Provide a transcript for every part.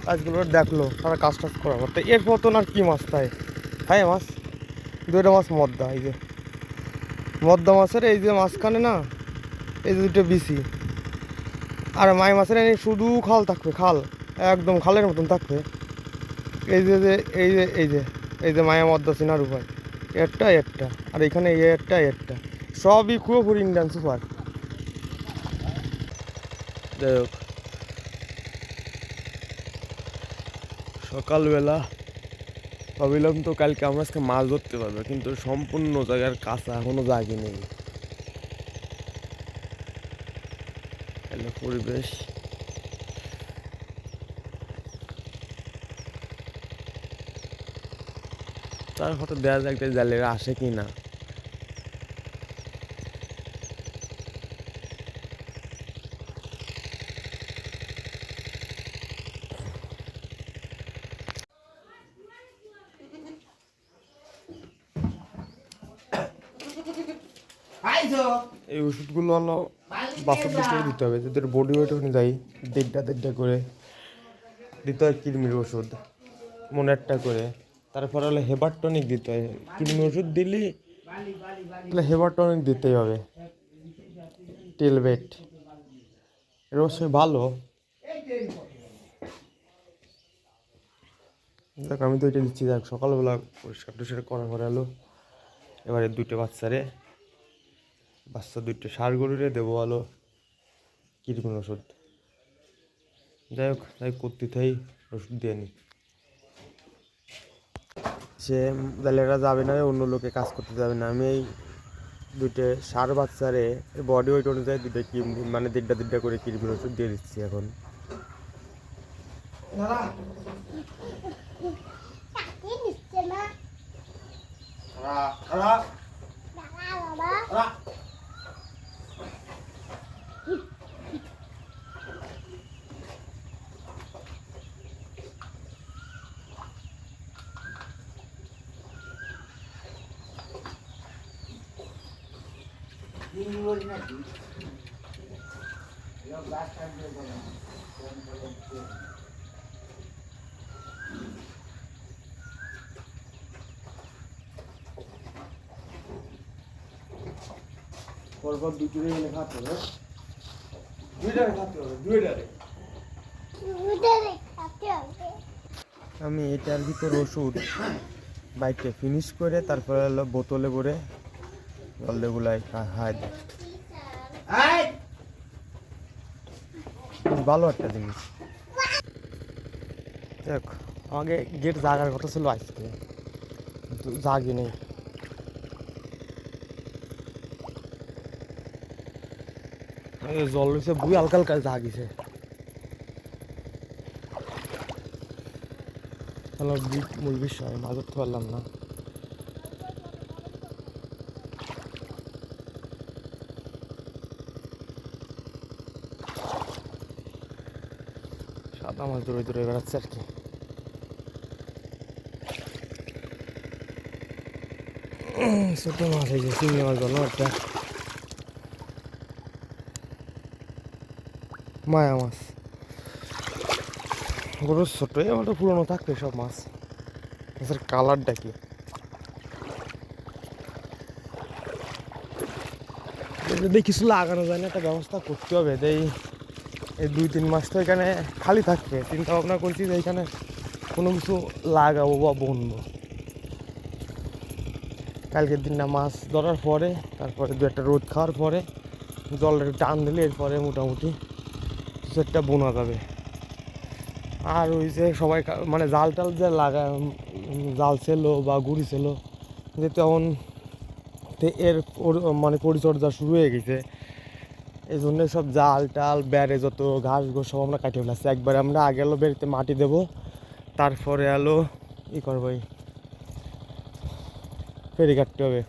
কাজগুলো দেখলো তারা কাজ টাজ করা করতে এরপর তো আর কি মাছ তাই মাছ দুইটা মাছ মদ্দা, এই যে মদ্দা মাছের এই যে মাঝখানে না এই যে দুটো বিচি, আর মাই মাছের শুধু খাল থাকবে, খাল একদম খালের মতন থাকবে। এই যে এই যে এই যে এই যে মায়া মদ্দা চিনার উপায় একটা আর এখানে একটা সবই খুব ইন্ডিয়ান সুপার। যাই হোক, সকালবেলা ভাবিলাম তো কালকে আমরা আজকে মাছ ধরতে পারবো, কিন্তু সম্পূর্ণ জায়গার কাঁচা এখনো জায়গা নেই। পরিবেশ তার হয়তো দেওয়া যায় একটা জালেরা আসে কি না। এই ওষুধগুলো হলো বাচ্চাদের করে দিতে হবে, যাদের বডি ওয়েট অনুযায়ী দেড়টা করে দিতে হয় কৃমির ওষুধ, মনে একটা করে। তারপরে হলো হেবার টনিক দিতে হয়। কৃমি ওষুধ দিলি তাহলে হেবার টনিক দিতেই হবে, টেলবেট এর অবশ্যই ভালো। দেখ আমি তো এটা দিচ্ছি, দেখ সকালবেলা পরিষ্কার টরিষ্কার করা করে এলো। এবারে দুইটা বাচ্চা দুইটা সার গরুরে দেবো আলো কৃমির ওষুধ। যাই হোক, তাই করতে থাই, ওষুধ দিয়ে নি। সে জালেরা যাবে না, অন্য লোকে কাজ করতে যাবে না। আমি এই দুইটা সার বাচ্চারে বডি ওয়েট অনুযায়ী দুটো মানে দেড়টা করে কৃমির ওষুধ দিয়ে দিচ্ছি এখন। পরপর দুটোরে এনে খাতে হবে, দুইটারে খাতে হবে, আমি এটার ভিতর ওষুধ বাইকটা ফিনিশ করে তারপরে হলো বোতলে ভরে জলগুলাই খাওয়াই দেয়। ভালো একটা জিনিস। দেখ আমাকে গেট জাগার কথা ছিল আজকে, কিন্তু জাগি নেই। জল রয়েছে বুই হালকা হালকা জাগিছে, তাহলে মূল বিষয় মাছ ধরতে পারলাম না। সাদা মাছ দূরে বেড়াচ্ছে আর কি। ছোট মাছ এই যে চিংড়ি মাছ বলো একটা, মায়া মাছ গরুর ছোট, আমার পুরোনো থাকবে সব মাছ। মাছের কালারটা কি যদি কিছু লাগানো যায় না, একটা ব্যবস্থা করতে হবে। এই 2-3 মাস তো এখানে খালি থাকবে, চিন্তা ভাবনা করছি যে এখানে কোনো কিছু লাগাবো বা বুনবো। কালকের দিনটা মাছ ধরার পরে তারপরে 2-1 রোদ খাওয়ার পরে জলের টান দিলে এরপরে মোটামুটি কিছু একটা বোনা যাবে। আর ওই যে সবাই মানে জাল টাল যে জাল ছিল বা গুড়ি ছিল যে তখন এর মানে পরিচর্যা শুরু হয়ে গেছে, এই জন্য সব জাল টাল বেড়ে যত ঘাস ঘোষ সব আমরা কাটিয়ে ফেলাচ্ছি একবারে। আমরা আগে এলো বেড়িতে মাটি দেবো, তারপরে এলো করবো, ফেরি কাটতে হবে।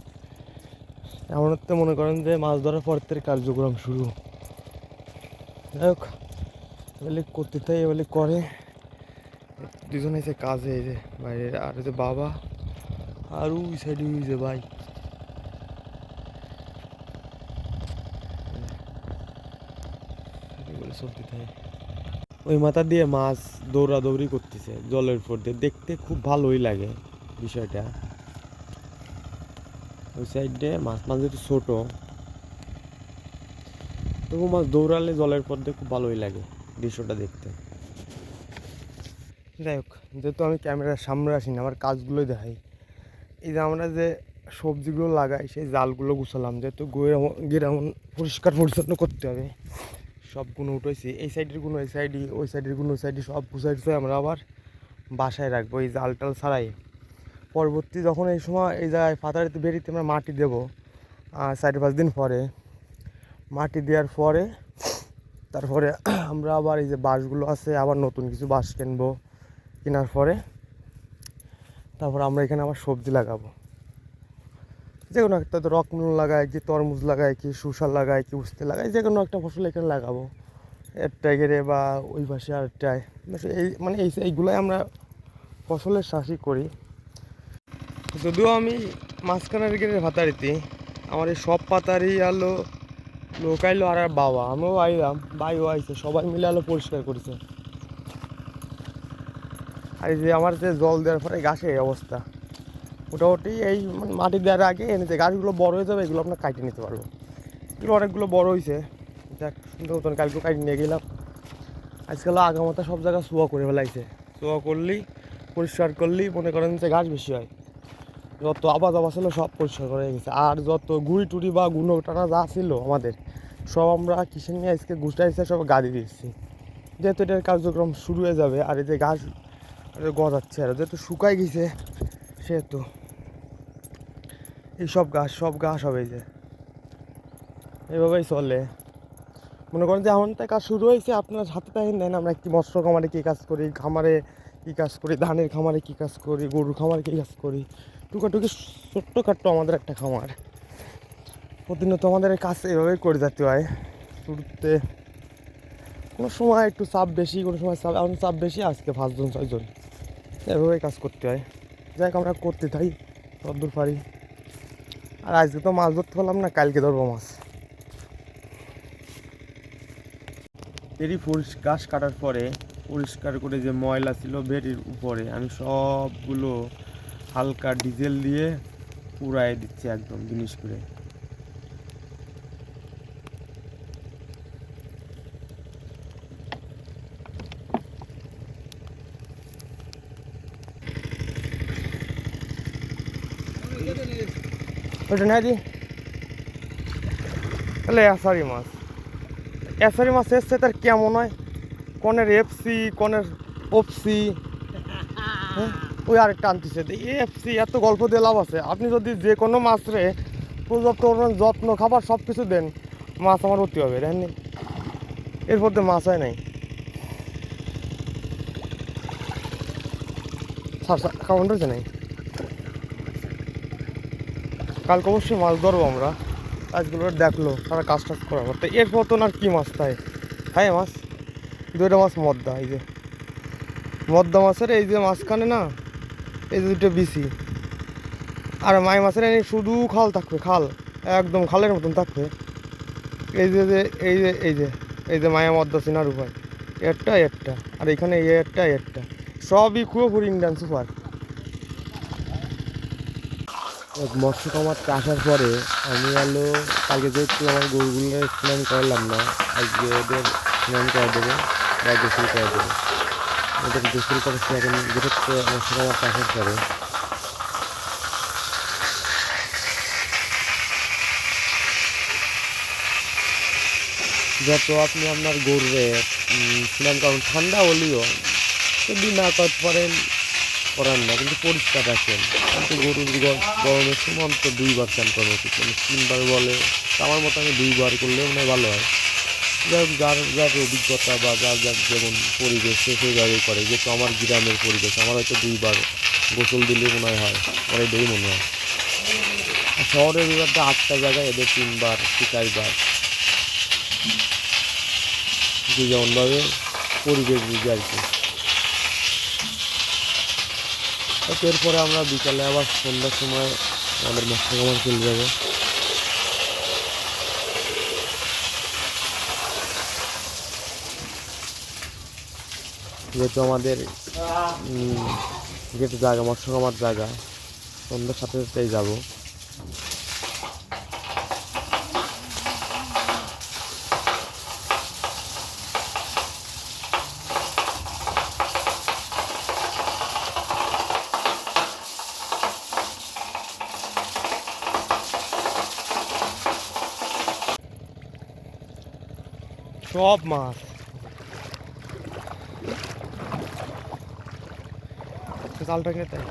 এমন তো মনে করেন যে মাছ ধরার পর থেকে কার্যক্রম শুরু। যাই হোক, এগুলি করতে থাই, এগুলি করে। দুজন এসে কাজে, এই যে বাইরে, আর যে বাবা, আর ওই সাইডে ওই যে ভাই। চলতে থাকে। ওই মাথা দিয়ে মাছ দৌড়াদৌড়ি করতেছে জলের উপর দিয়ে, দেখতে খুব ভালোই লাগে বিষয়টা। ওই সাইডে মাছ মাছ একটু ছোটো, তবু মাছ দৌড়ালে জলের উপর দিয়ে খুব ভালোই লাগে দৃশ্যটা দেখতে। যাই হোক, যেহেতু আমি ক্যামেরার সামনে আসি না, আমার কাজগুলোই দেখাই। এই যে আমরা যে সবজিগুলো লাগাই, সেই জালগুলো গুছালাম, যেহেতু গ্রাম পরিষ্কার পরিচ্ছন্ন করতে হবে, সব গুণ উঠেছি। এই সাইডের গুণ এই সাইডে, ওই সাইডের গুণ ওই সাইডে, সব গুছাইছে আমরা আবার বাসায় রাখবো এই জাল টাল ছাড়াই। পরবর্তী যখন এই সময় এই জায়গায় ফাতারিতে বেরিতে আমরা মাটি দেবো, 4-5 দিন পরে মাটি দেওয়ার পরে তারপরে আমরা আবার এই যে বাঁশগুলো আছে, আবার নতুন কিছু বাঁশ কিনবো, কেনার পরে তারপর আমরা এখানে আবার সবজি লাগাবো। যে কোনো একটা, তো রকমূল লাগায় কি, তরমুজ লাগায় কি, শসা লাগায় কি, উস্তে লাগায়, যে কোনো একটা ফসল এখানে লাগাবো একটাই গেড়ে, বা ওই পাশে আরেকটায়। এই মানে এইগুলাই আমরা ফসলের চাষই করি। যদিও আমি মাঝখানের গেড়ে ভাতারিতে, আমার এই সব পাতারই আলো লোক আইলো, আর বাবা আমিও আইলাম, ভাইও আইছে, সবাই মিলে আলো পরিষ্কার করেছে। আর এই যে আমার যে জল দেওয়ার পরে গাছের এই অবস্থা, মোটামুটি এই মাটি দেওয়ার আগে এনে যে গাছগুলো বড় হয়ে যাবে, এগুলো আপনার কাটিয়ে নিতে পারবো। এগুলো অনেকগুলো বড় হয়েছে, যাক সুন্দর মতন কালকেও কাটিয়ে নিয়ে গেলাম। আজকাল আগামাতা সব জায়গায় শোয়া করে ফেলাইছে, শোয়া করলেই পরিষ্কার করলেই মনে করেন যে গাছ বেশি হয়। যত আবাদ ছিল সব পরিষ্কার করে গেছে, আর যত গুড়ি টুড়ি বা গুঁড়ো টানা যা ছিল আমাদের সব আমরা কিসের নিয়ে আজকে গুছাইছে, সব গাড়ি দিচ্ছি, যেহেতু এটার কার্যক্রম শুরু হয়ে যাবে। আর এই যে গাছ গজাচ্ছে, আর যেহেতু শুকাই গেছে, সেহেতু এই সব ঘাস হবে। এই যে এভাবেই চলে, মনে করেন যে এখন তাই কাজ শুরু হয়েছে, আপনার হাতে দেখেন দেন আমরা কি মৎস্য খামারে কী কাজ করি, খামারে কী কাজ করি, ধানের খামারে কী কাজ করি, গরুর খামারে কী কাজ করি, টুকাটুকি ছোট্টখাট্টো আমাদের একটা খামার। প্রতিনিয়ত আমাদের কাজ এভাবেই করে যেতে হয়। শুরুতে কোনো সময় একটু চাপ বেশি, কোনো সময় এখন চাপ বেশি, আজকে 5 জন 6 জন এভাবেই কাজ করতে হয়। যাই হোক, আমরা করতে থাকি যতদূর পারি। আর আজকে তো মাছ ধরতে পারলাম না, কালকে ধরবো মাছ। এরই ঘাস কাটার পরে পরিষ্কার করে যে ময়লা ছিল বেড়ির উপরে, আমি সবগুলো হালকা ডিজেল দিয়ে পুড়াই দিচ্ছি একদম জিনিস করে। ওটা না দি তাহলে এসারি মাছ এসছে, তার কেমন হয়, কনের এফসি, কনের ওপসি, হ্যাঁ ওই আরেকটা আনতেছে এফসি। এত গল্প দিয়ে লাভ আছে? আপনি যদি যে কোনো মাছরে পর্যাপ্ত যত্ন, খাবার সব কিছু দেন, মাছ আমার অতি হবে, দেখেননি? এরপর তো মাছ হয় নাই। খাওয়ান রয়েছে নাই, কালকে অবশ্যই মাছ ধরবো আমরা। আজগুলো দেখলো তারা কাজ টাজ করার পর, তো এরপর তো আর কি মাছ তাই খায় মাছ, 2টা মাছ মদ্দা। এই যে মদ্দা মাছের এই যে মাঝখানে না, এই যে 2টো বিসি, আর মাই মাছের শুধু খাল থাকবে, খাল একদম খালের মতন থাকবে। এই যে এই যে এই যে এই যে মায়া মদ্দা চিনার উপায় একটা, আর এখানে একটা সবই খুব ইন্ডিয়ান সুপার। মৎস্য খামারটা আসার পরে আমি কালকে যেহেতু আমার গরুগুলো স্নান করলাম না, আজকে ওদের স্নান করে দেবো বা গোসল করে দেবো। ওদের গোসল করেছি এখন যেহেতু মৎস্য খামারটা আসার পরে। যত আপনি আপনার গরুরে স্নান করেন, ঠান্ডা হলেও যদি না করতে পারেন করার না, কিন্তু পরিষ্কার রাখেন। কিন্তু গরুর গরমের সময় অন্তত 2বার স্নান করা উচিত, 3বার বলে, আমার মতো আমি 2বার করলে মনে হয় ভালো হয়। যার যার অভিজ্ঞতা বা যার যেমন পরিবেশ সেইভাবেই করে, যেহেতু আমার গ্রামের পরিবেশ, আমার হয়তো 2বার গোসল দিলে মনে হয় আমার এটাই মনে হয়। আর শহরের বিভাগটা 8টা জায়গায়, এদের 3বার কি 4বার, যে যেমনভাবে পরিবেশ বুঝে আর কি। এরপরে আমরা বিকালে আবার সন্ধ্যার সময় আমাদের মৎস্য খামার চলে যাবো। যেহেতু আমাদের যেহেতু জায়গা মৎস্য খামার জায়গা, সন্ধ্যার সাথে সাথেই যাবো। সব মাছ জালটা নিয়ে তাই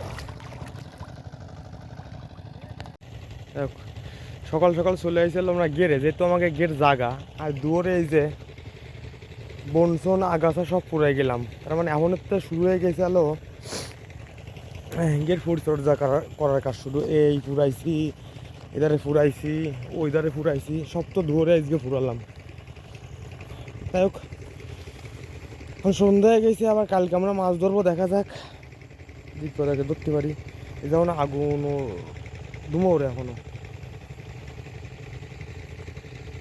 সকাল সকাল চলে আসছিল আমরা গেরে, যেহেতু আমাকে গের জাগা আর দুয়ারে এই যে বনসন আগাছা সব পুরাই গেলাম। তার মানে এমন একটা শুরু হয়ে গেছে আলো গের পরিচর্যা করার কাজ শুরু। এই ফুরাইছি, এধারে ফুরাইছি, ওই ধারে ফুরাইছি, সব তো ধরে আজকে ফুরালাম। যাই হোক সন্ধ্যা হয়ে গেছে, আবার কালকে আমরা মাছ ধরবো, দেখা যাক দিক করে ধরতে পারি। এই যেমন আগুনও ধুমোরে এখনো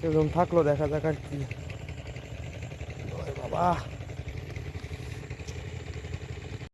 এরকম থাকলো, দেখা যাক আর কি। বাবা